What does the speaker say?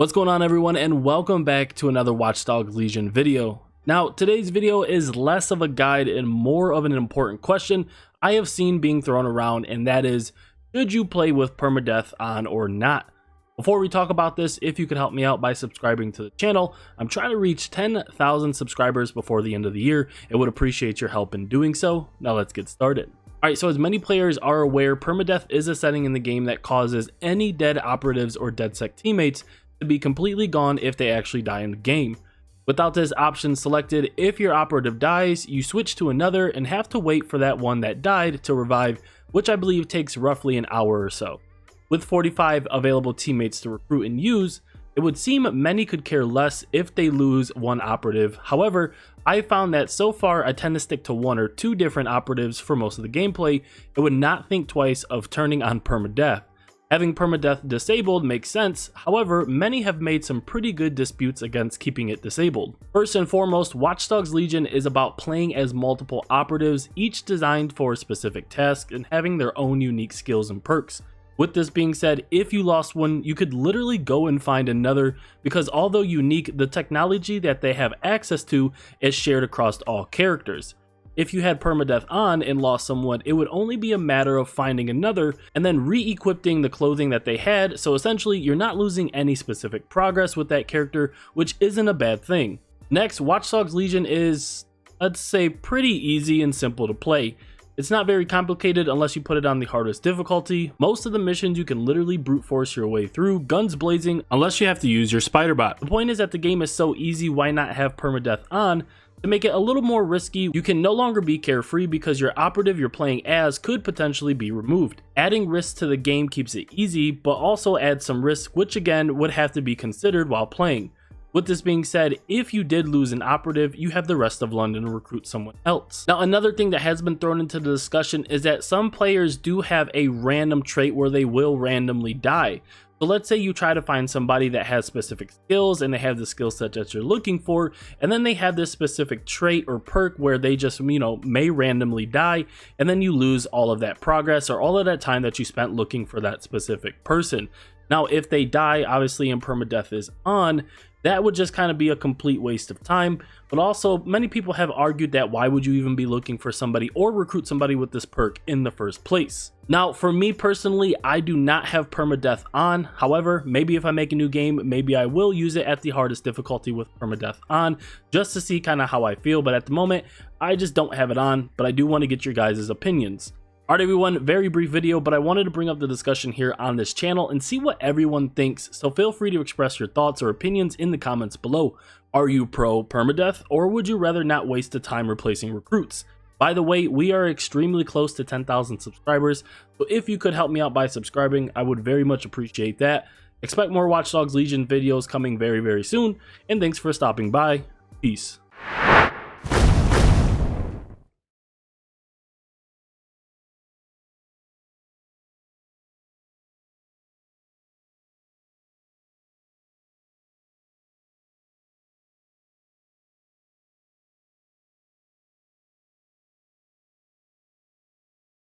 What's going on, everyone, and welcome back to another Watch Dogs Legion video. Now, today's video is less of a guide and more of an important question I have seen being thrown around, and that is, should you play with permadeath on or not? Before we talk about this, if you could help me out by subscribing to the channel, I'm trying to reach 10,000 subscribers before the end of the year and would appreciate your help in doing so. Now let's get started. Alright, so as many players are aware, permadeath is a setting in the game that causes any dead operatives or DedSec teammates to be completely gone if they actually die in the game. Without this option selected, if your operative dies, you switch to another and have to wait for that one that died to revive, which I believe takes roughly an hour or so. With 45 available teammates to recruit and use, it would seem many could care less if they lose one operative. However, I found that so far I tend to stick to one or two different operatives for most of the gameplay and would not think twice of turning on permadeath. Having permadeath disabled makes sense, however, many have made some pretty good disputes against keeping it disabled. First and foremost, Watch Dogs Legion is about playing as multiple operatives, each designed for a specific task and having their own unique skills and perks. With this being said, if you lost one, you could literally go and find another, because although unique, the technology that they have access to is shared across all characters. If you had permadeath on and lost someone, it would only be a matter of finding another and then re-equipping the clothing that they had, so essentially you're not losing any specific progress with that character, which isn't a bad thing. Next, Watch Dogs Legion is, I'd say, pretty easy and simple to play. It's not very complicated unless you put it on the hardest difficulty. Most of the missions you can literally brute force your way through, guns blazing, unless you have to use your spider bot. The point is that the game is so easy, why not have permadeath on? To make it a little more risky, you can no longer be carefree because your operative you're playing as could potentially be removed. Adding risk to the game keeps it easy, but also adds some risk, which again would have to be considered while playing. With this being said, if you did lose an operative, you have the rest of London to recruit someone else. Now, another thing that has been thrown into the discussion is that some players do have a random trait where they will randomly die. So let's say you try to find somebody that has specific skills and they have the skill set that you're looking for, and then they have this specific trait or perk where they just, may randomly die, and then you lose all of that progress or all of that time that you spent looking for that specific person. Now, if they die, obviously, and permadeath is on, that would just kind of be a complete waste of time. But also, many people have argued that why would you even be looking for somebody or recruit somebody with this perk in the first place? Now, for me personally, I do not have permadeath on. However, maybe if I make a new game, maybe I will use it at the hardest difficulty with permadeath on, just to see kind of how I feel. But at the moment, I just don't have it on, but I do want to get your guys' opinions. Alright everyone, very brief video, but I wanted to bring up the discussion here on this channel and see what everyone thinks, so feel free to express your thoughts or opinions in the comments below. Are you pro permadeath, or would you rather not waste the time replacing recruits? By the way, we are extremely close to 10,000 subscribers, so if you could help me out by subscribing, I would very much appreciate that. Expect more Watch Dogs Legion videos coming very soon, and thanks for stopping by. Peace.